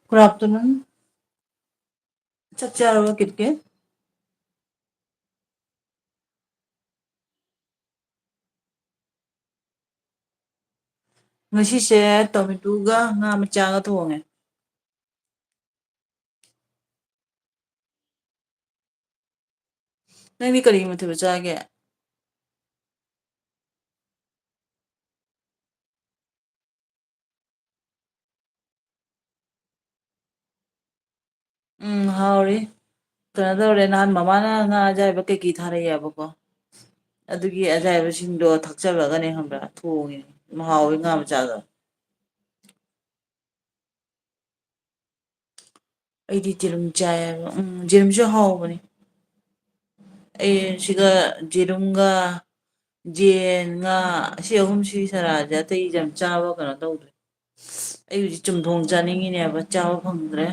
Good afternoon. ꯆꯥꯛ ꯆꯥꯔꯕ ꯀꯤꯠꯀꯦꯠ? ꯉꯁꯤꯁꯦ ꯇꯣꯃꯦꯇꯣꯒ ꯉꯥ ꯃꯆꯥꯒ ꯊꯣꯡꯉꯦ꯫ ꯅꯪꯗꯤ ꯀꯔꯤ ꯃꯊꯦꯜ ꯆꯥꯒꯦ? ꯍꯥꯎꯔꯤ꯫ ꯀꯩꯅꯣ ꯇꯧꯔꯦ ꯅꯍꯥꯟ ꯃꯃꯥꯅ ꯉꯥ ꯑꯌꯥꯏꯕ ꯀꯩꯀꯩ ꯊꯥꯔꯛꯑꯦꯕꯀꯣ꯫ ꯑꯗꯨꯒꯤ ꯑꯌꯥꯏꯕꯁꯤꯡꯗꯣ ꯊꯛꯆꯜꯂꯒꯅꯦ ꯈꯪꯕ꯭ꯔꯥ ꯊꯣꯡꯉꯤꯅꯦ ꯍꯥꯎꯋꯤ ꯉꯥ ꯃꯆꯥꯗꯣ꯫ ꯑꯩꯗꯤ ꯌꯦꯔꯨꯝ ꯆꯥꯏꯌꯦꯕ ꯌꯦꯔꯨꯝꯁꯨ ꯍꯥꯎꯕꯅꯤ꯫ ꯑꯩ ꯁꯤꯒ ꯌꯦꯔꯨꯝꯒ ꯌꯦꯟ ꯉꯥ ꯑꯁꯤ ꯑꯍꯨꯝꯁꯤ ꯆꯥꯔꯥꯁꯦ ꯑꯇꯩ ꯌꯥꯝ ꯆꯥꯕ ꯀꯩꯅꯣ ꯇꯧꯗ꯭ꯔꯦ꯫ ꯑꯩ ꯍꯧꯖꯤꯛ ꯆꯨꯝꯊꯣꯡ ꯆꯥꯅꯤꯡꯉꯤꯅꯦꯕ ꯆꯥꯕ ꯐꯪꯗ꯭ꯔꯦ꯫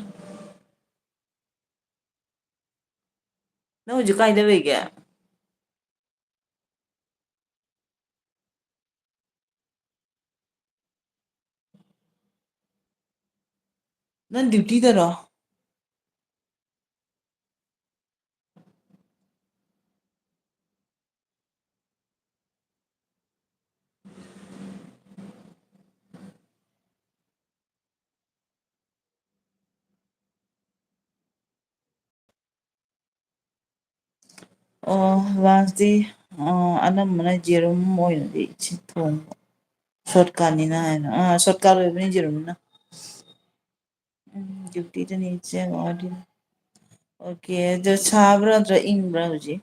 ꯅꯪ ꯍꯧꯖꯤꯛ ꯀꯥꯏꯗ ꯂꯩꯒꯦ? ꯅꯪ ꯗ꯭ꯌꯨꯇꯤꯗꯔꯣ? ꯑꯣ ꯂꯟꯁꯇꯤ ꯑꯅꯝꯕꯅ ꯌꯦꯔꯨꯝ ꯑꯣꯏꯅꯗꯤ ꯊꯣꯡꯕ꯫ ꯁꯣꯔꯠꯀꯥꯠꯅꯤꯅ ꯍꯥꯏꯅ ꯁꯣꯔꯠꯀꯥꯠ ꯑꯣꯏꯕꯅꯤ ꯌꯦꯔꯨꯝꯅ꯫ ꯗ꯭ꯌꯨꯇꯤꯗꯅꯤ ꯑꯣꯀꯦ ꯑꯗꯣ ꯁꯥꯕ꯭ꯔꯥ ꯅꯠꯇ꯭ꯔ ꯏꯪꯕ꯭ꯔꯥ ꯍꯧꯖꯤꯛ?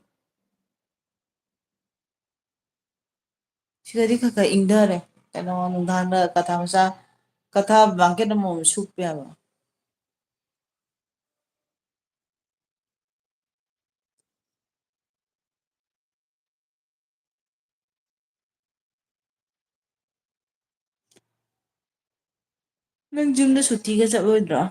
ꯁꯤꯗꯗꯤ ꯈꯔ ꯈꯔ ꯏꯪꯊꯔꯦ ꯀꯩꯅꯣ ꯅꯨꯡꯗꯥꯡꯗ ꯀꯥꯊꯥ ꯃꯆꯥ ꯀꯊꯥ ꯕ꯭ꯂꯥꯡꯀꯦꯠ ꯑꯃꯃꯝ ꯁꯨꯞꯄ ꯌꯥꯕ꯫ ꯅꯪ ꯌꯨꯝꯗ ꯁꯨꯇꯤꯒ ꯆꯠꯂꯣꯏꯗ꯭ꯔꯣ?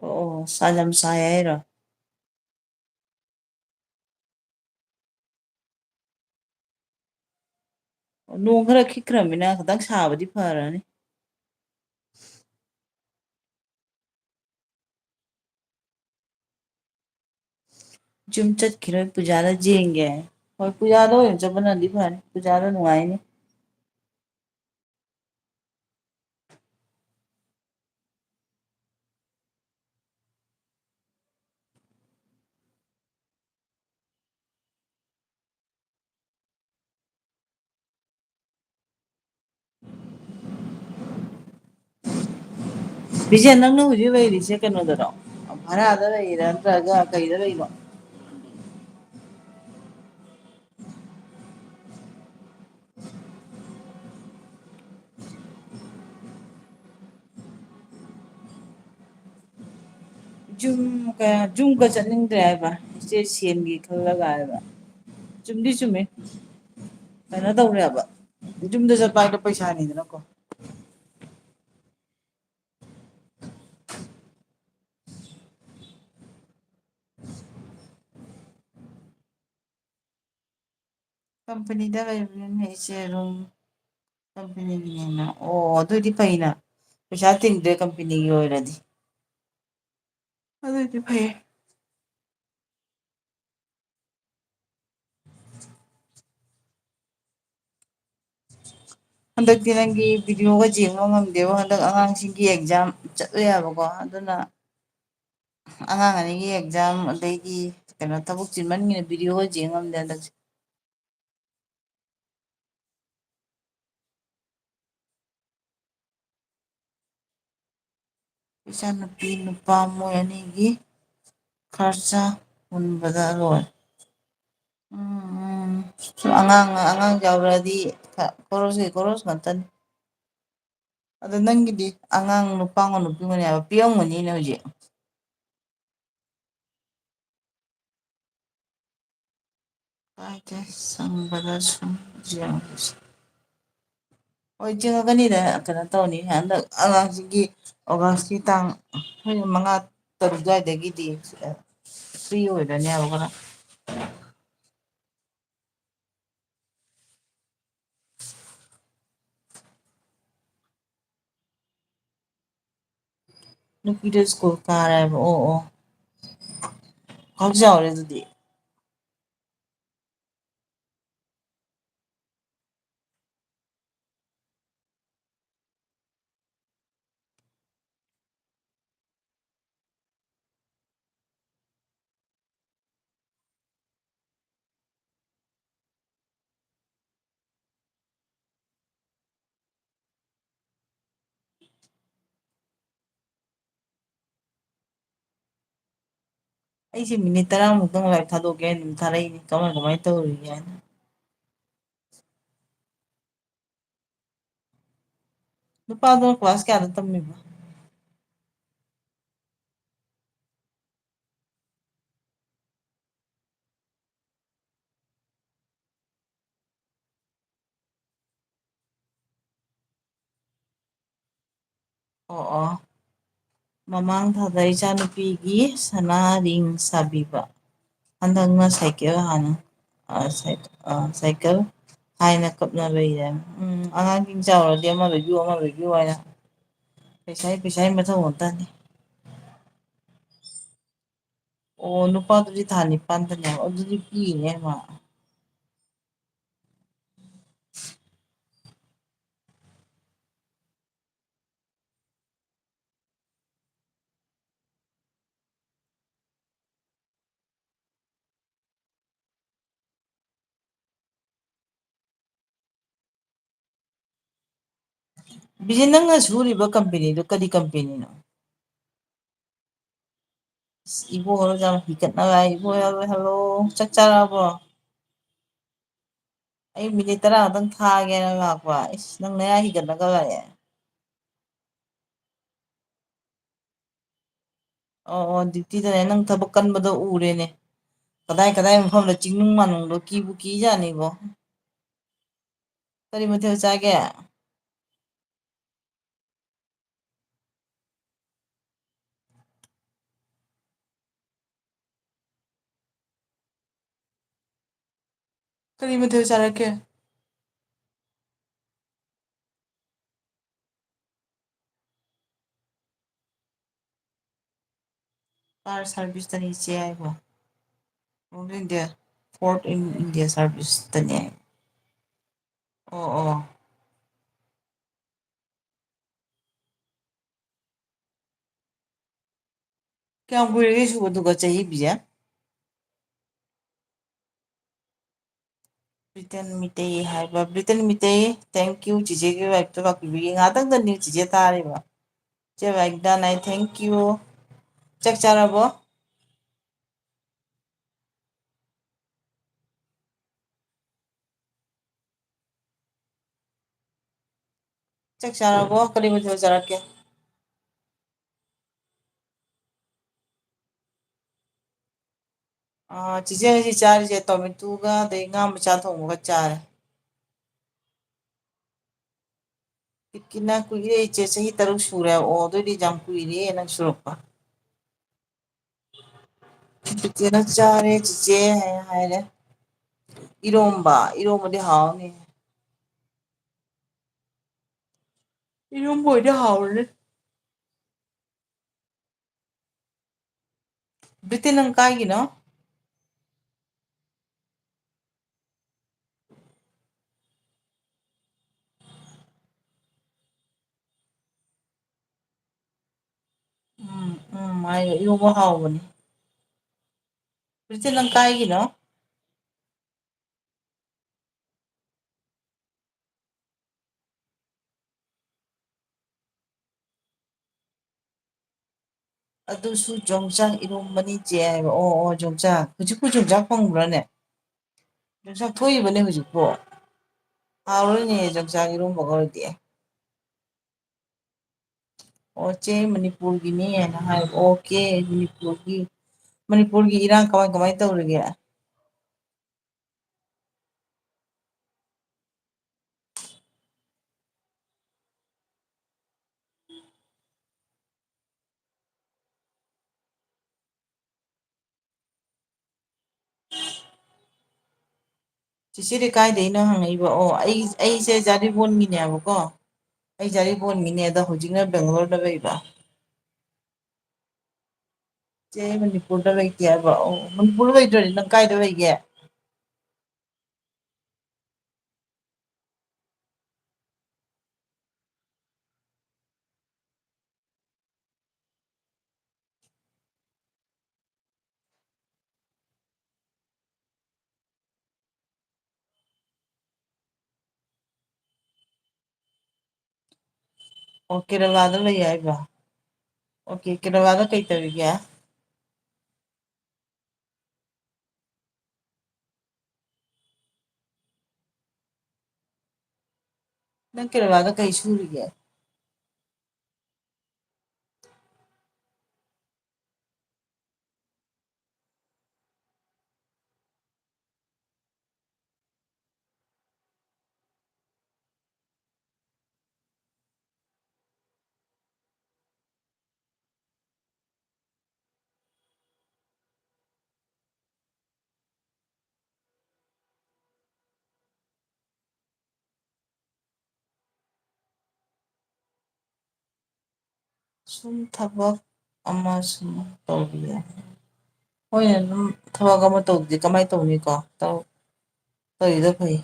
ꯑꯣ ꯌꯥꯝ ꯁꯥꯏ ꯍꯥꯏꯔꯣ? ꯅꯣꯡ ꯈꯔ ꯈꯤꯛꯈ꯭ꯔꯃꯤꯅ ꯈꯤꯇꯪ ꯁꯥꯕꯗꯤ ꯐꯔꯅꯤ꯫ ꯌꯨꯝ ꯆꯠꯈꯤꯔꯣꯏ ꯄꯨꯖꯥꯗ ꯌꯦꯡꯒꯦ꯫ ꯍꯣꯏ ꯄꯨꯖꯥꯗ ꯑꯣꯏꯅ ꯆꯠꯄꯅꯗꯤ ꯐꯅꯤ ꯄꯨꯖꯥꯗ ꯅꯨꯡꯉꯥꯏꯅꯤ꯫ ꯕꯤꯖꯦ ꯅꯪꯅ ꯍꯧꯖꯤꯛ ꯂꯩꯔꯤꯁꯦ ꯀꯩꯅꯣꯗꯔꯣ ꯚꯔꯥꯗ ꯂꯩꯔꯤꯔꯥ ꯅꯠꯇ꯭ꯔꯒ ꯀꯩꯗ ꯂꯩꯔꯤꯅꯣ? ꯌꯨꯝꯒ ꯆꯠꯅꯤꯡꯗ꯭ꯔꯦ ꯍꯥꯏꯕ ꯏꯆꯦ ꯁꯦꯟꯒꯤ ꯈꯜꯂꯒ ꯍꯥꯏꯕ꯫ ꯆꯨꯝꯗꯤ ꯆꯨꯝꯃꯤ ꯀꯩꯅꯣ ꯇꯧꯔꯦꯕ ꯌꯨꯝꯗ ꯆꯠꯄ ꯍꯥꯏꯗꯣ ꯄꯩꯁꯥꯅꯤꯗꯅꯀꯣ꯫ ꯀꯝꯄꯅꯤꯗ ꯂꯩꯕꯅꯤꯅ ꯏꯆꯦ ꯑꯗꯨꯝ ꯀꯝꯄꯅꯤꯒꯤꯅꯦꯅ ꯑꯣ ꯑꯗꯨꯏꯗꯤ ꯐꯩꯅ ꯄꯩꯁꯥ ꯇꯤꯡꯗ꯭ꯔꯦ ꯀꯝꯄꯦꯅꯤꯒꯤ ꯑꯣꯏꯔꯗꯤ꯫ ꯑꯗꯨꯏꯗꯤ ꯐꯩꯌꯦ꯫ ꯍꯟꯗꯛꯇꯤ ꯅꯪꯒꯤ ꯚꯤꯗꯤꯑꯣꯒ ꯌꯦꯡꯕ ꯉꯝꯗꯦꯕ ꯍꯟꯗꯛ ꯑꯉꯥꯡꯁꯤꯡꯒꯤ ꯑꯦꯛꯖꯥꯝ ꯆꯠꯂꯦꯕꯀꯣ ꯑꯗꯨꯅ ꯑꯉꯥꯡ ꯑꯅꯤꯒꯤ ꯑꯦꯛꯖꯥꯝ ꯑꯗꯩꯗꯤ ꯀꯩꯅꯣ ꯊꯕꯛ ꯆꯤꯟꯃꯟꯒꯤꯗꯅ ꯚꯤꯗꯤꯑꯣꯒ ꯌꯦꯡ ꯉꯝꯗꯦ ꯍꯟꯗꯛꯁꯦ꯫ ꯏꯆꯥꯅꯨꯄꯤ ꯅꯨꯄꯥ ꯃꯣꯏ ꯑꯅꯤꯒꯤ ꯈꯔꯆꯥ ꯍꯨꯟꯕꯗ ꯂꯣꯏꯔꯦ꯫ ꯎꯝ ꯑꯉꯥꯡ ꯌꯥꯎꯔꯛꯑꯗꯤ ꯈꯣꯔꯣꯁꯀꯤ ꯈꯣꯔꯣꯁ ꯉꯥꯛꯇꯅꯤ꯫ ꯑꯗꯣ ꯅꯪꯒꯤꯗꯤ ꯑꯉꯥꯡ ꯅꯨꯄꯥꯝꯒ ꯅꯨꯄꯤꯝꯒꯅꯦ ꯍꯥꯏꯕ ꯄꯤꯛꯑꯝꯒꯅꯤꯅꯦ ꯍꯧꯖꯤꯛ꯫ ꯀꯥꯏꯗꯦ ꯁꯪꯕꯗ ꯁꯨꯝ ꯌꯦꯡꯉꯁꯤ꯫ ꯍꯣꯏ ꯌꯦꯡꯉꯛꯀꯅꯤꯗ ꯀꯩꯅꯣ ꯇꯧꯅꯤ ꯍꯟꯗꯛ ꯑꯉꯥꯡꯁꯤꯒꯤ ꯑꯣꯒꯁꯀꯤ ꯇꯥꯡ ꯃꯉꯥ ꯇꯔꯨꯛ ꯑꯗꯨꯋꯥꯏꯗꯒꯤꯗꯤ ꯐ꯭ꯔꯤ ꯑꯣꯏꯔꯅꯦꯕ ꯈꯔ꯫ ꯅꯨꯄꯤꯗꯣ ꯁ꯭ꯀꯨꯜ ꯀꯥꯔꯦꯕ ꯑꯣ ꯑꯣ ꯈꯔ ꯆꯥꯎꯔꯦ ꯑꯗꯨꯗꯤ꯫ ꯑꯩꯁꯦ ꯃꯤꯅꯤꯠ ꯇꯔꯥꯃꯨꯛꯇꯪ ꯂꯥꯏꯔꯤꯛ ꯊꯥꯗꯣꯛꯀꯦ ꯑꯗꯨꯝ ꯊꯥꯔꯛꯏꯅꯤ ꯀꯃꯥꯏ ꯀꯃꯥꯏꯅ ꯇꯧꯔꯤꯒꯦ ꯍꯥꯏꯅ꯫ ꯅꯨꯄꯥꯗꯨꯅ ꯀ꯭ꯂꯥꯁ ꯀꯌꯥꯗ ꯇꯝꯃꯤꯕ꯫ ꯑꯣ ꯑꯣ ꯃꯃꯥꯡ ꯊꯥꯗ ꯏꯆꯥꯅꯨꯄꯤꯒꯤ ꯁꯅꯥ ꯔꯤꯡ ꯁꯥꯕꯤꯕ ꯍꯟꯗꯛꯅ ꯁꯥꯏꯀꯦꯜ ꯍꯥꯟꯅ ꯁꯥꯏꯀꯜ ꯍꯥꯏꯅ ꯀꯞꯅꯕꯩꯔꯦ ꯑꯉꯥꯡꯁꯤꯡ ꯆꯥꯎꯔꯗꯤ ꯑꯃ ꯂꯩꯕꯤꯌꯨ ꯑꯃ ꯂꯩꯕꯤꯌꯨ ꯍꯥꯏꯅ ꯄꯩꯁꯥ ꯃꯊꯧ ꯉꯥꯛꯇꯅꯤ꯫ ꯑꯣ ꯅꯨꯄꯥꯗꯨꯗꯤ ꯊꯥ ꯅꯤꯄꯥꯟꯗꯅꯦꯕ ꯑꯗꯨꯗꯤ ꯄꯤꯛꯏꯅꯦ ꯃꯥ꯫ ꯕꯤꯖꯤ ꯅꯪꯅ ꯁꯨꯔꯤꯕ ꯀꯝꯄꯦꯅꯤꯗꯣ ꯀꯔꯤ ꯀꯝꯄꯦꯅꯤꯅꯣ꯫ ꯏꯕꯣꯗ ꯌꯥꯝ ꯍꯤꯒꯠꯅꯕ ꯏꯕꯣ ꯍꯜꯂꯣ ꯆꯥꯛ ꯆꯥꯔꯛꯑꯕꯣ꯫ ꯑꯩ ꯃꯤꯅꯤꯠ ꯇꯔꯥ ꯈꯛꯇꯪ ꯊꯥꯒꯦꯅ ꯂꯥꯛꯄ ꯏꯁ ꯅꯪ ꯅꯌꯥ ꯍꯤꯒꯠꯂꯒ ꯂꯥꯛꯑꯦ꯫ ꯑꯣ ꯑꯣ ꯗ꯭ꯌꯨꯇꯤꯗꯅꯦ ꯅꯪ ꯊꯕꯛ ꯀꯟꯕꯗꯣ ꯎꯔꯦꯅꯦ ꯀꯗꯥꯏ ꯀꯗꯥꯏ ꯃꯐꯝꯗ ꯆꯤꯡꯅꯨꯡ ꯃꯥꯅꯨꯡꯗꯣ ꯀꯤꯕꯨ ꯀꯤꯖꯥꯅꯤꯕꯣ꯫ ꯀꯔꯤ ꯃꯊꯦꯜ ꯆꯥꯒꯦ꯫ ꯀꯔꯤ ꯃꯊꯦꯜ ꯆꯥꯔꯛꯀꯦ꯫ ꯀꯥꯔ ꯁꯥꯔꯚꯤꯁꯇꯅꯤ ꯏꯆꯦ ꯍꯥꯏꯕꯣ꯫ ꯑꯣꯜ ꯏꯟꯗꯤꯌꯥ ꯐꯣꯔꯠ ꯏꯟ ꯏꯟꯗꯤꯌꯥ ꯁꯥꯔꯚꯤꯁꯇꯅꯦ꯫ ꯑꯣ ꯑꯣ ꯀꯌꯥꯝ ꯀꯨꯏꯔꯒꯦ ꯁꯨꯕꯗꯨꯒ ꯆꯍꯤ ꯄꯤꯁꯦ꯫ ꯕ꯭ꯔꯤꯇꯦꯟ ꯃꯤꯇꯩ ꯍꯥꯏꯕ ꯕ꯭ꯔꯤꯇꯦꯟ ꯃꯤꯇꯩ ꯊꯦꯡꯀ꯭ꯌꯨ ꯆꯤꯆꯦꯒꯤ ꯋꯥꯏꯐꯇꯣ ꯂꯥꯛꯄꯤꯕꯒꯤ ꯉꯍꯥꯛꯇꯪꯗꯅꯤ ꯆꯤꯆꯦ ꯇꯥꯔꯤꯕ꯫ ꯆꯦ ꯕꯥꯏꯛꯗꯅꯥꯏ ꯊꯦꯡꯀ꯭ꯌꯨ ꯆꯥꯛ ꯆꯥꯔꯕꯣ꯫ ꯆꯥꯛ ꯆꯥꯔꯕꯣ ꯀꯔꯤ ꯃꯊꯦꯜ ꯆꯥꯔꯛꯀꯦ꯫ ꯆꯤꯆꯦ ꯉꯁꯤ ꯆꯥꯔꯤꯁꯦ ꯇꯣꯃꯦꯇꯣꯒ ꯑꯗꯩ ꯉꯥ ꯃꯆꯥ ꯊꯣꯡꯕꯒ ꯆꯥꯔꯦ꯫ ꯀꯤꯅ ꯀꯨꯏꯔꯦ ꯏꯆꯦ ꯆꯍꯤ 3 ꯁꯨꯔꯦ ꯑꯣ ꯑꯗꯨꯑꯣꯏꯗꯤ ꯌꯥꯝ ꯀꯨꯏꯔꯦ ꯅꯪ ꯁꯨꯔꯛꯄ꯫ ꯆꯤꯆꯦꯅ ꯆꯥꯔꯦ ꯆꯤꯆꯦ ꯍꯥꯏꯔꯦ ꯏꯔꯣꯝꯕꯗꯤ ꯍꯥꯎꯅꯤ꯫ ꯏꯔꯣꯝꯕ ꯑꯣꯏꯗꯤ ꯍꯥꯎꯔꯅꯤ꯫ ꯕ꯭ꯔꯤꯇꯤꯟ ꯅꯪ ꯀꯥꯏꯒꯤꯅꯣ꯫ ꯏꯔꯣꯝꯕ ꯍꯥꯎꯕꯅꯤ ꯍꯧꯖꯤꯛꯇꯤ ꯅꯪ ꯀꯥꯏꯒꯤꯅꯣ ꯑꯗꯨꯁꯨ ꯌꯣꯡꯆꯥꯛ ꯏꯔꯣꯝꯕꯅꯤ ꯆꯦ ꯍꯥꯏꯕ ꯑꯣ ꯑꯣ ꯌꯣꯡꯆꯥꯛ ꯍꯧꯖꯤꯛꯄꯨ ꯌꯣꯡꯆꯥꯛ ꯐꯪꯕ꯭ꯔꯥꯅꯦ ꯌꯣꯡꯆꯥꯛ ꯊꯣꯛꯏꯕꯅꯦ ꯍꯧꯖꯤꯛꯄꯣ ꯍꯥꯎꯔꯅꯤ ꯌꯣꯡꯆꯥꯛ ꯏꯔꯣꯝꯕꯒ ꯑꯣꯏꯔꯗꯤ ꯑꯣ ꯆꯦ ꯃꯅꯤꯄꯨꯔꯒꯤꯅꯦꯅ ꯍꯥꯏꯕ ꯑꯣꯀꯦ ꯃꯅꯤꯄꯨꯔꯒꯤ ꯏꯔꯥꯡ ꯀꯃꯥꯏ ꯀꯃꯥꯏ ꯇꯧꯔꯤꯒꯦ ꯆꯤꯆꯦꯗꯤ ꯀꯥꯏꯗꯩꯅꯣ ꯍꯪꯉꯛꯏꯕ ꯑꯣ ꯑꯩꯁꯦ ꯖꯥꯔꯤꯕꯣꯟꯒꯤꯅꯦꯕꯀꯣ ꯑꯩ ꯖꯥꯔꯤꯕꯣꯟꯒꯤꯅꯦ ꯑꯗꯣ ꯍꯧꯖꯤꯛꯅ ꯕꯦꯡꯒ꯭ꯂꯣꯔꯗ ꯂꯩꯕ ꯆꯦ ꯃꯅꯤꯄꯨꯔꯗ ꯂꯩꯇꯦ ꯍꯥꯏꯕ ꯑꯣ ꯃꯅꯤꯄꯨꯔꯗ ꯂꯩꯇ꯭ꯔꯗꯤ ꯅꯪ ꯀꯥꯏꯗ ꯂꯩꯒꯦ ꯑꯣ ꯀꯦꯔꯂꯥꯗ ꯂꯩ ꯍꯥꯏꯕ ꯑꯣꯀꯦ ꯀꯦꯔꯂꯥꯗ ꯀꯩ ꯇꯧꯔꯤꯒꯦ ꯅꯪ ꯀꯦꯔꯂꯥꯗ ꯀꯩ ꯁꯨꯔꯤꯒꯦ ꯁꯨꯝ ꯊꯕꯛ ꯑꯃ ꯁꯨꯝ ꯇꯧꯕꯤꯌꯦ ꯍꯣꯏꯅꯦ ꯑꯗꯨꯝ ꯊꯕꯛ ꯑꯃ ꯇꯧꯗꯗꯤ ꯀꯃꯥꯏꯅ ꯇꯧꯅꯤꯀꯣ ꯇꯧꯔꯤꯗꯣ ꯐꯩ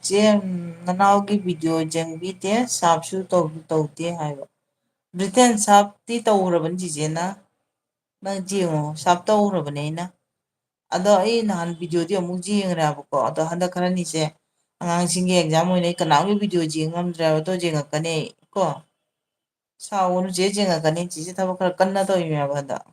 ꯆꯦ ꯅꯅꯥꯎꯒꯤ ꯚꯤꯗꯤꯑꯣ ꯌꯦꯡꯕꯤꯗꯦ ꯁꯥꯔꯞꯁꯨ ꯇꯧꯗꯦ ꯍꯥꯏꯕ ꯕ꯭ꯔꯤꯇꯦꯟ ꯁꯥꯔꯞꯇꯤ ꯇꯧꯈ꯭ꯔꯕꯅꯤ ꯆꯤꯆꯦꯅ ꯅꯪ ꯌꯦꯡꯉꯣ ꯁꯥꯔꯞ ꯇꯧꯈ꯭ꯔꯕꯅꯦ ꯑꯩꯅ ꯑꯗꯣ ꯑꯩ ꯅꯍꯥꯟ ꯚꯤꯗꯤꯑꯣꯗꯤ ꯑꯃꯨꯛ ꯌꯦꯡꯈ꯭ꯔꯦꯕꯀꯣ ꯑꯗꯣ ꯍꯟꯗꯛ ꯈꯔꯅꯤꯁꯦ ꯑꯉꯥꯡꯁꯤꯡꯒꯤ ꯑꯦꯛꯖꯥꯝ ꯑꯣꯏꯅ ꯑꯩ ꯀꯅꯥꯝꯒꯤ ꯚꯤꯗꯤꯑꯣ ꯌꯦꯡ ꯉꯝꯗ꯭ꯔꯦꯕ ꯑꯗꯣ ꯌꯦꯡꯉꯛꯀꯅꯤ ꯀꯣ ꯁꯥꯎꯒꯅꯨ ꯆꯦ ꯌꯦꯡꯉꯛꯀꯅꯤ ꯆꯦꯁꯦ ꯊꯕꯛ ꯈꯔ ꯀꯟꯅ ꯇꯧꯔꯤꯅꯦꯕ ꯍꯟꯗꯛ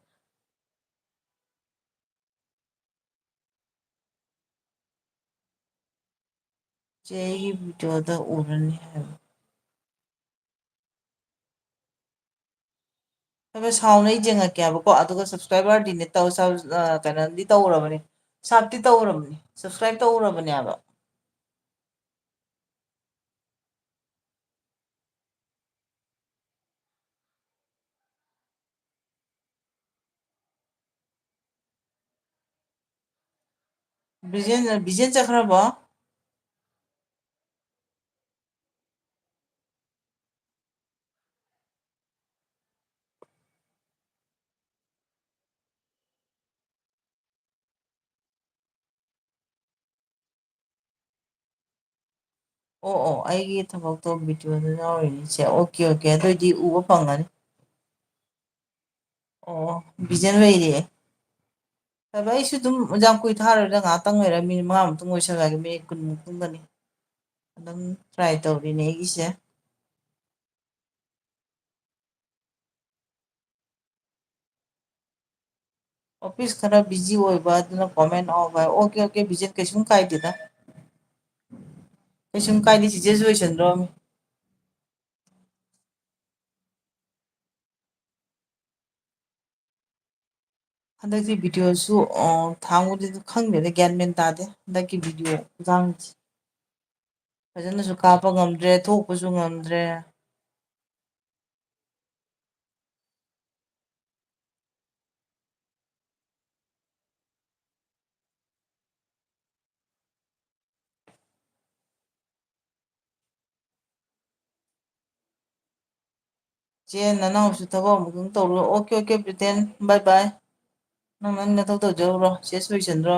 ꯆꯦ ꯑꯩꯒꯤ ꯚꯤꯗꯤꯑꯣꯗ ꯎꯔꯅꯤ ꯍꯥꯏꯕ ꯍꯣꯏ ꯁꯥꯎꯅ ꯑꯩ ꯌꯦꯡꯉꯛꯀꯦꯕꯀꯣ ꯑꯗꯨꯒ ꯁꯞꯁꯀ꯭ꯔꯥꯏꯕꯔꯗꯤꯅꯦ ꯀꯩꯅꯣꯗꯤ ꯇꯧꯔꯕꯅꯤ ꯁꯥꯔꯞꯇꯤ ꯇꯧꯔꯕꯅꯤ ꯁꯞꯁꯀ꯭ꯔꯥꯏꯞ ꯇꯧꯔꯕꯅꯦꯕ ꯕꯤꯖꯦꯟ ꯆꯠꯈ꯭ꯔꯕꯣ ꯑꯣ ꯑꯣ ꯑꯩꯒꯤ ꯊꯕꯛꯇꯣ ꯚꯤꯗꯤꯑꯣꯗ ꯌꯥꯎꯔꯤꯅꯤꯁꯦ ꯑꯣꯀꯦ ꯑꯣꯀꯦ ꯑꯗꯨꯑꯣꯏꯗꯤ ꯎꯕ ꯐꯪꯒꯅꯤ ꯑꯣ ꯕꯤꯖꯟ ꯂꯩꯔꯦ ꯍꯥꯏꯕ ꯑꯩꯁꯨ ꯑꯗꯨꯝ ꯌꯥꯝ ꯀꯨꯏ ꯊꯥꯔꯣꯏꯗ ꯉꯥꯏꯍꯥꯛꯇꯪ ꯂꯩꯔ ꯃꯤꯅꯤꯠ ꯃꯉꯥꯃꯨꯛꯇꯪ ꯑꯣꯏꯁꯜꯂꯛꯑꯒꯦ ꯃꯤꯅꯤꯠ ꯀꯨꯟꯃꯨꯛꯇꯪꯗꯅꯤ ꯑꯗꯨꯝ ꯇ꯭ꯔꯥꯏ ꯇꯧꯔꯤꯅꯦ ꯑꯩꯒꯤꯁꯦ ꯑꯣꯐꯤꯁ ꯈꯔ ꯕꯤꯖꯤ ꯑꯣꯏꯕ ꯑꯗꯨꯅ ꯀꯣꯃꯦꯟ ꯑꯣꯀꯦ ꯑꯣꯀꯦ ꯚꯤꯖꯤꯠ ꯀꯩꯁꯨꯝ ꯀꯥꯏꯗꯦꯗ ꯀꯩꯁꯨꯝ ꯀꯥꯏꯗꯦ ꯆꯤꯆꯦꯁꯨ ꯂꯣꯏꯁꯟꯗ꯭ꯔꯣꯃꯤ ꯍꯟꯗꯛꯇꯤ ꯚꯤꯗꯤꯑꯣꯁꯨ ꯊꯥꯡꯕꯨꯗꯤ ꯈꯪꯗꯦꯗ ꯒ꯭ꯌꯥꯟ ꯃꯦꯟ ꯇꯥꯗꯦ ꯍꯟꯗꯛꯀꯤ ꯚꯤꯗꯤꯑꯣ ꯈꯨꯊꯥꯡꯁꯦ ꯐꯖꯅꯁꯨ ꯀꯥꯞꯄ ꯉꯝꯗ꯭ꯔꯦ ꯊꯣꯛꯄꯁꯨ ꯉꯝꯗ꯭ꯔꯦ ꯆꯦ ꯅꯅꯥꯎꯁꯨ ꯊꯕꯛ ꯑꯃꯨꯛꯇꯪ ꯇꯧꯔꯨꯔꯣ ꯑꯣꯀꯦ ꯑꯣꯀꯦ ꯕ꯭ꯔꯤꯇꯦꯟ ꯕꯥꯏ ꯕꯥꯏ ꯅꯪ ꯅꯊꯧ ꯇꯧꯖꯧꯔꯣ ꯆꯦꯁꯨ ꯂꯣꯏꯁꯟꯗ꯭ꯔꯣ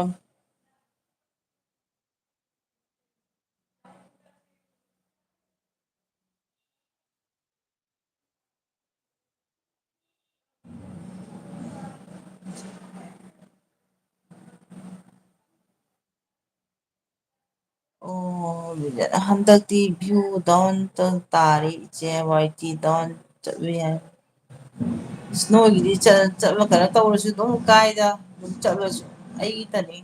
ꯑꯣ ꯍꯟꯗꯛꯇꯤ ꯚ꯭ꯌꯨ ꯗꯥꯎꯟ ꯇꯥꯔꯤ ꯏꯆꯦ ꯋꯥꯏ ꯇꯤ ꯗꯥꯎꯟ ꯆꯠꯂꯨ ꯌꯥꯏ ꯏꯁꯅꯣꯒꯤꯗꯤ ꯆꯠꯂ ꯀꯩꯅꯣ ꯇꯧꯔꯁꯨ ꯑꯗꯨꯝ ꯀꯥꯏꯗ ꯑꯗꯨꯝ ꯆꯠꯂꯁꯨ ꯑꯩꯒꯤꯇꯅꯤ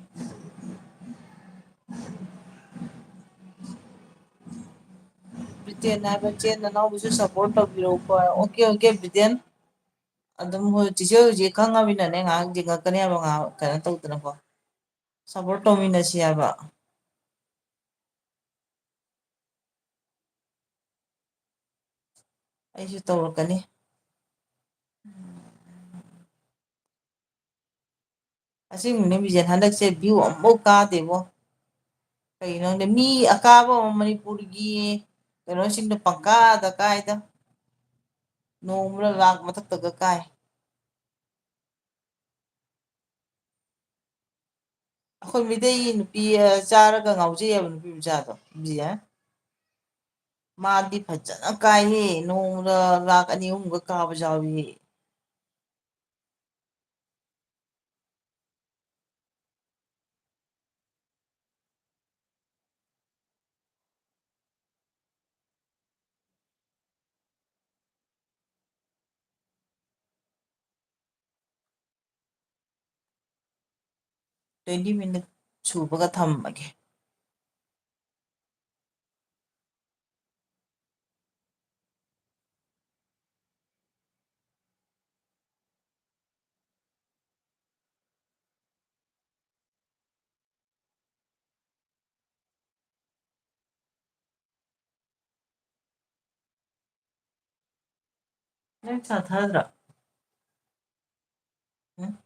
ꯕ꯭ꯔꯤꯇꯦꯟ ꯍꯥꯏꯕ ꯆꯦ ꯅꯅꯥꯎꯕꯨꯁꯨ ꯁꯞꯄꯣꯔꯠ ꯇꯧꯕꯤꯔꯛꯎꯀꯣ ꯑꯣꯀꯦ ꯑꯣꯀꯦ ꯕ꯭ꯔꯤꯇꯦꯟ ꯑꯗꯨꯝ ꯍꯣꯏ ꯆꯤꯆꯦ ꯍꯧꯖꯤꯛ ꯈꯪꯉꯃꯤꯅꯅꯦ ꯉꯥꯏꯍꯥꯛ ꯌꯦꯡꯉꯛꯀꯅꯦꯕ ꯉꯥꯏꯍꯥꯛ ꯀꯩꯅꯣ ꯇꯧꯗꯅꯀꯣ ꯁꯞꯄꯣꯔꯠ ꯇꯧꯃꯤꯟꯅꯁꯤ ꯍꯥꯏꯕ ꯑꯩꯁꯨ ꯇꯧꯔꯛꯀꯅꯤ ꯑꯁꯦꯡꯕꯅꯦ ꯕꯤꯖꯦꯟ ꯍꯟꯗꯛꯁꯦ ꯚ꯭ꯌꯨ ꯑꯃꯐꯥꯎ ꯀꯥꯗꯦꯕꯣ ꯀꯩꯅꯣꯅꯦ ꯃꯤ ꯑꯀꯥꯕ ꯑꯃ ꯃꯅꯤꯄꯨꯔꯒꯤ ꯀꯩꯅꯣꯁꯤꯡꯗꯣ ꯄꯪꯀꯥꯗ ꯀꯥꯏꯗ ꯅꯣꯡꯃꯗ ꯂꯥꯛ ꯃꯊꯛꯇꯒ ꯀꯥꯏ ꯑꯩꯈꯣꯏ ꯃꯤꯇꯩ ꯅꯨꯄꯤ ꯆꯥꯔꯒ ꯉꯥꯎꯖꯩꯑꯕ ꯅꯨꯄꯤ ꯃꯆꯥꯗꯣ ꯃꯥꯗꯤ ꯐꯖꯅ ꯀꯥꯏꯍꯦ ꯅꯣꯡꯃꯗ ꯂꯥꯛ ꯑꯅꯤ ꯑꯍꯨꯝꯒ ꯀꯥꯕ ꯌꯥꯎꯏ 20 ꯃꯤꯅꯠ ꯁꯨꯕꯒ ꯊꯝꯃꯒꯦ ꯅꯪ ꯆꯥ ꯊꯛꯑꯗ꯭ꯔꯣ ꯎꯝ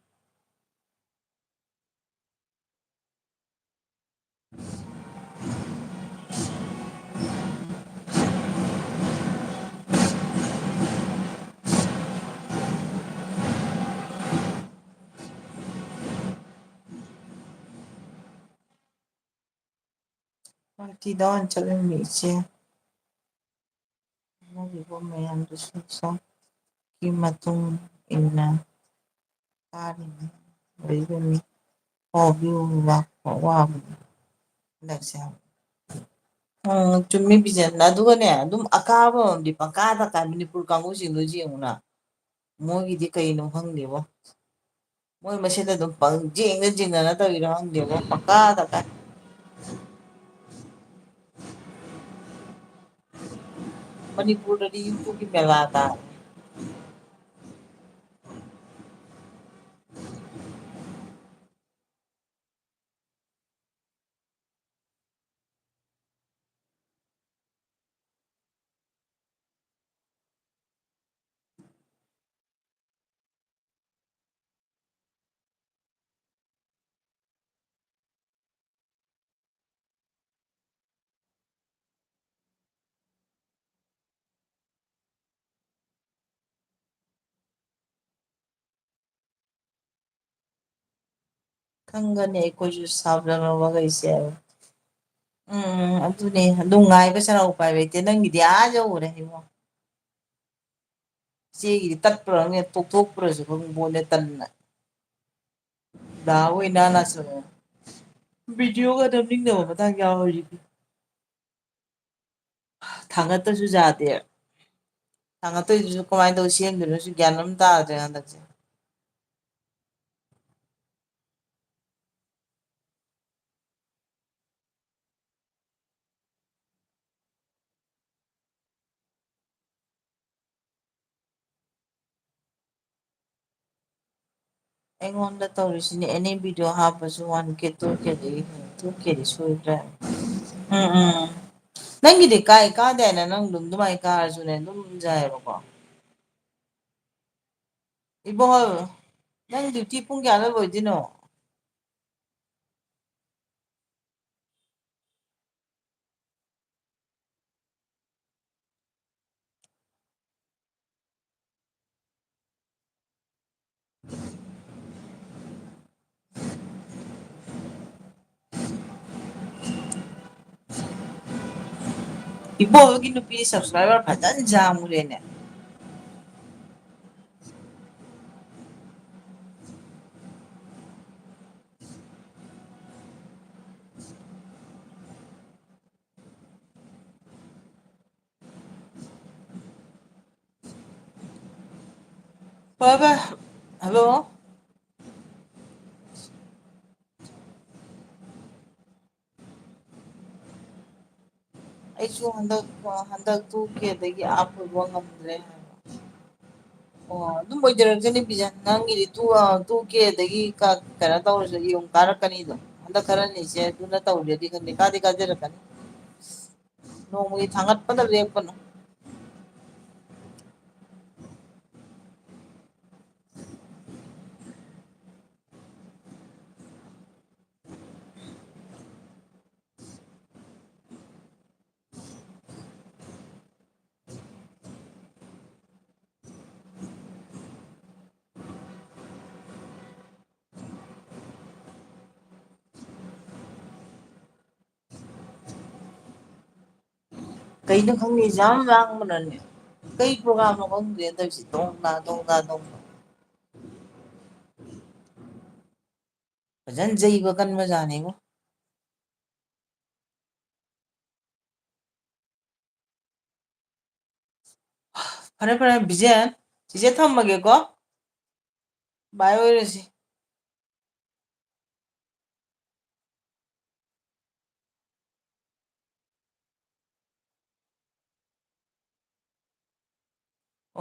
ꯋꯥꯏꯇꯤꯗ ꯑꯣꯏꯅ ꯆꯠꯂꯅꯤ ꯏꯆꯦ ꯍꯥꯏꯔꯤꯕ ꯃꯌꯥꯝꯗꯨꯁꯨ ꯃꯇꯨꯡ ꯏꯟꯅ ꯎꯝ ꯆꯨꯝꯃꯤ ꯕꯤꯖꯦꯟ ꯑꯗꯨꯒꯅꯦ ꯑꯗꯨꯝ ꯑꯀꯥꯕ ꯑꯃꯗꯤ ꯄꯪꯀꯥꯗ ꯀꯥꯏ ꯃꯅꯤꯄꯨꯔ ꯀꯥꯡꯕꯨꯁꯤꯡꯗꯨ ꯌꯦꯡꯉꯨꯅ ꯃꯣꯏꯒꯤꯗꯤ ꯀꯩꯅꯣ ꯈꯪꯗꯦꯕꯣ ꯃꯣꯏ ꯃꯁꯦꯟꯗ ꯑꯗꯨꯝ ꯄꯪꯖꯦꯡꯗ ꯌꯦꯡꯅꯔ ꯇꯧꯔꯤꯔ ꯈꯪꯗꯦꯕꯣ ꯄꯪꯀꯥꯗ ꯀꯥꯏ ꯃꯅꯤꯄꯨꯔꯗꯗꯤ ꯌꯨꯇꯨꯞꯀꯤ ꯃꯦꯂꯥ ꯇꯥꯔꯦ ꯈꯪꯒꯅꯤ ꯑꯩꯈꯣꯏꯁꯨ ꯁꯥꯞꯖꯔꯕꯈꯩꯁꯦ ꯎꯝ ꯑꯗꯨꯅꯦ ꯑꯗꯨꯝ ꯉꯥꯏꯕ ꯁꯔ ꯎꯄꯥꯏ ꯂꯩꯇꯦ ꯅꯪꯒꯤꯗꯤ ꯑꯥ ꯌꯧꯈꯔꯦ ꯏꯉꯣ ꯏꯆꯦꯒꯤꯗꯤ ꯇꯠꯄ꯭ꯔꯥꯅꯦ ꯇꯣꯛꯊꯣꯛꯄ꯭ꯔꯁꯨ ꯈꯪꯄꯣꯟꯇꯦ ꯇꯟꯅ ꯗꯥꯎ ꯏꯅꯥ ꯂꯥꯛꯆꯕ ꯚꯤꯗꯤꯑꯣꯒ ꯅꯝꯅꯤꯡꯗꯕ ꯃꯇꯥꯡ ꯌꯥꯎꯔꯤꯅꯤ ꯊꯥꯡꯒꯠꯇꯁꯨ ꯌꯥꯗꯦ ꯊꯥꯡꯒꯠꯇꯣꯏꯗꯨꯁꯨ ꯀꯃꯥꯏꯅ ꯇꯧ ꯁꯦꯝꯗꯣꯏꯅꯣꯁꯨ ꯒ꯭ꯌꯥꯟ ꯑꯃ ꯇꯥꯗ꯭ꯔꯦ ꯍꯟꯗꯛꯁꯦ ꯑꯩꯉꯣꯟꯗ ꯇꯧꯔꯤꯁꯤꯅꯦ ꯑꯦꯅꯤ ꯚꯤꯗꯤꯑꯣ ꯍꯥꯞꯄꯁꯨ 1K 2K 2K ꯁꯣꯏꯗ꯭ꯔꯦ ꯎꯝ ꯅꯪꯒꯤꯗꯤ ꯀꯥꯏ ꯀꯥꯗꯦ ꯍꯥꯏꯅ ꯅꯪ ꯑꯗꯨꯝ ꯑꯗꯨꯃꯥꯏꯅ ꯀꯥꯔꯁꯨꯅꯦ ꯑꯗꯨꯝ ꯌꯥꯏꯑꯕꯀꯣ ꯏꯕꯨꯡꯉꯣ ꯅꯪ ꯗ꯭ꯌꯨꯇꯤ ꯄꯨꯡ ꯀꯌꯥꯗ ꯂꯣꯏꯗꯣꯏꯅꯣ ꯏꯕꯣꯒꯤ ꯅꯨꯄꯤ ꯁꯕꯁꯀ꯭ꯔꯥꯏꯕꯔ ꯐꯖꯅ ꯌꯥꯝꯃꯨꯔꯦꯅꯦ. ꯐꯔꯦ ꯐꯔꯦ. ꯍꯜꯂꯣ. ꯑꯩꯁꯨ ꯍꯟꯗꯛ ꯇꯨꯀꯦꯗꯒꯤ ꯑꯞ ꯌꯧꯕ ꯉꯝꯗ꯭ꯔꯦ ꯍꯥꯏꯕ. ꯑꯣ ꯑꯗꯨꯝ ꯑꯣꯏꯖꯔꯛꯆꯅꯤ ꯕꯤꯖꯟ ꯅꯪꯒꯤꯗꯤ ꯇꯨ ꯀꯦꯗꯒꯤ ꯀꯩꯅꯣ ꯇꯧꯔꯁꯨ ꯌꯨꯝ ꯀꯥꯔꯛꯀꯅꯤꯗꯣ. ꯍꯟꯗꯛ ꯈꯔꯅꯤꯁꯦ ꯑꯗꯨꯅ ꯇꯧꯗ꯭ꯔꯗꯤ ꯈꯪꯗꯦ ꯀꯥꯗꯤ ꯀꯥꯖꯔꯛꯀꯅꯤ. ꯅꯣꯡꯃꯒꯤ ꯊꯥꯡꯒꯠꯄꯗ ꯂꯦꯞꯀꯅꯨ. ꯀꯩꯅꯣ ꯈꯪꯗꯦ ꯌꯥꯝ ꯂꯥꯡꯕꯅꯅꯦ. ꯀꯩ ꯄ꯭ꯔꯣꯒꯥꯝꯅꯣ ꯈꯪꯗꯦ ꯇꯧꯔꯤꯁꯦ ꯗꯣꯡꯗꯥ ꯗꯣꯡꯗꯥ ꯗꯣꯡꯗꯥ. ꯐꯖꯅ ꯌꯩꯕ ꯀꯟꯕꯖꯥꯠꯅꯤꯉꯣ. ꯐꯔꯦ ꯐꯔꯦ ꯕꯤꯖꯦꯟ ꯆꯤꯆꯦ ꯊꯝꯃꯒꯦꯀꯣ. ꯕꯥꯏ ꯑꯣꯏꯔꯁꯤ.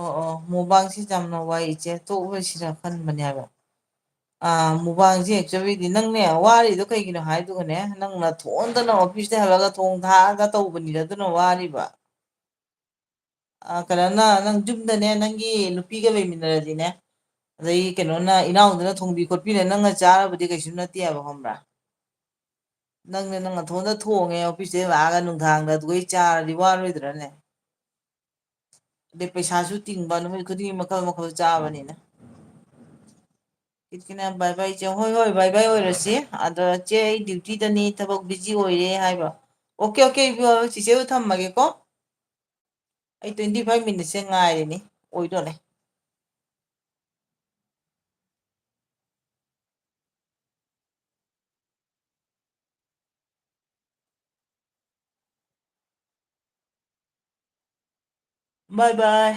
ꯑꯣ ꯑꯣ ꯃꯣꯕꯥꯡꯁꯤ ꯌꯥꯝꯅ ꯋꯥꯏ ꯏꯆꯦ ꯇꯣꯛꯑꯁꯤꯔ ꯈꯟꯕꯅꯦꯕ. ꯃꯨꯕꯥꯡꯁꯦ ꯑꯦꯛꯆꯨꯋꯦꯂꯤꯗꯤ ꯅꯪꯅꯦ ꯋꯥꯔꯤꯗꯣ ꯀꯩꯒꯤꯅꯣ ꯍꯥꯏꯗꯨꯒꯅꯦ ꯅꯪꯅ ꯊꯣꯟꯗꯅ ꯑꯣꯐꯤꯁꯇ ꯍꯜꯂꯒ ꯊꯣꯡ ꯊꯥꯛꯑꯒ ꯇꯧꯕꯅꯤꯅ ꯑꯗꯨꯅ ꯋꯥꯔꯤꯕ. ꯀꯩꯅꯣꯅ ꯅꯪ ꯌꯨꯝꯗꯅꯦ ꯅꯪꯒꯤ ꯅꯨꯄꯤꯒ ꯂꯩꯃꯤꯟꯅꯔꯗꯤꯅꯦ. ꯑꯗꯩ ꯀꯩꯅꯣꯅ ꯏꯅꯥꯎꯗꯨꯅ ꯊꯣꯡꯕꯤ ꯈꯣꯠꯄꯤꯔꯦ ꯅꯪꯅ ꯆꯥꯔꯕꯗꯤ ꯀꯩꯁꯨ ꯅꯠꯇꯦꯕ ꯈꯪꯕ꯭ꯔꯥ. ꯅꯪꯅꯦ ꯅꯪ ꯅꯊꯣꯟꯗ ꯊꯣꯡꯉꯦ ꯑꯣꯐꯤꯁꯇꯩ ꯂꯥꯛꯑꯒ ꯅꯨꯡꯗꯥꯡꯗ ꯑꯗꯨꯒꯩ ꯆꯥꯔꯗꯤ ꯋꯥꯔꯣꯏꯗ꯭ꯔꯅꯦ. ꯑꯗꯩ ꯄꯩꯁꯥꯁꯨ ꯇꯤꯡꯕ ꯅꯨꯃꯤꯠ ꯈꯨꯗꯤꯡꯒꯤ ꯃꯈꯜ ꯃꯈꯜ ꯆꯥꯕꯅꯤꯅ. ꯀꯤꯅ ꯕꯥꯏ ꯕꯥꯏ ꯏꯆꯦ ꯍꯣꯏ ꯍꯣꯏ ꯕꯥꯏ ꯕꯥꯏ ꯑꯣꯏꯔꯁꯤ ꯑꯗ ꯆꯦ ꯑꯩ ꯗ꯭ꯌꯨꯇꯤꯗꯅꯤ ꯊꯕꯛ ꯕꯤꯖꯤ ꯑꯣꯏꯔꯦ ꯍꯥꯏꯕ. ꯑꯣꯀꯦ ꯑꯣꯀꯦ ꯆꯤꯆꯦꯕꯨ ꯊꯝꯃꯒꯦꯀꯣ. ꯑꯩ 25 ꯃꯤꯅꯤꯠꯁꯦ ꯉꯥꯏꯔꯤꯅꯤ ꯑꯣꯏꯗꯣꯔꯦ. ꯕꯥꯏ ꯕꯥꯏ.